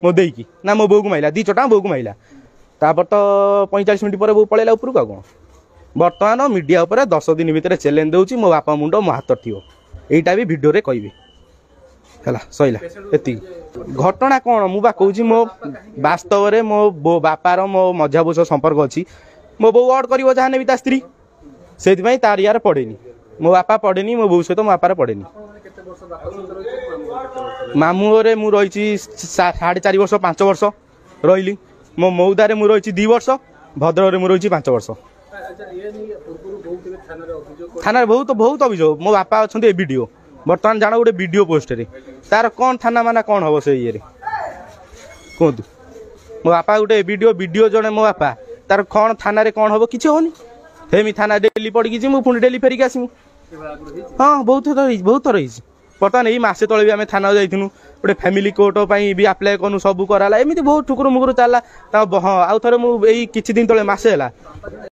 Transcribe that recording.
मो देकी ना मो बो को माइला 2 चटा बो को माइला तापर तो 45 मिनट पर बो पळेला ऊपर को कोन वर्तमान मीडिया ऊपर 10 दिन भीतर चैलेंज दउची मो बापा मुंड मो हाथ थियो एटा भी वीडियो रे कहबी हला सइला एति घटना कोन मु बा कहूची मो वास्तव रे मो बापार मो मझा बोस संपर्क अछि मो बो वर्ड करिवो जहाने भी ता स्त्री सेति पई तार यार पड़ेनी मो बापा पड़ेनी मो बो सहित मो बापार पड़ेनी मामू रे मु रही 4.5 वर्ष 5 वर्ष रही मो मौदारे मु रही 2 वर्ष भद्र रे मु रही 5 वर्ष थाना बहुत बहुत अभियोग मो बापा अच्छा वीडियो बर्तमान जान गोटे वीडियो पोस्ट रे तार कौन थाना माना कौन हम से ये कहतु मो बापा गोटे वीडियो जड़े मो बापा तार कौन थाना रे कौन हम किसी होनी हेमी थाना डेली पड़ी जी पुणी डेली फेरिक आसमु हाँ बहुत थर रही बर्तमान यही मसे तले भी आम थाना जाइनु गोटे फैमिली कोर्ट भी आप्लाय कनु सब कराला एमती बहुत ठुकुर मुकुर चला हाँ आउ थे मुझे किछि दिन तले मसे है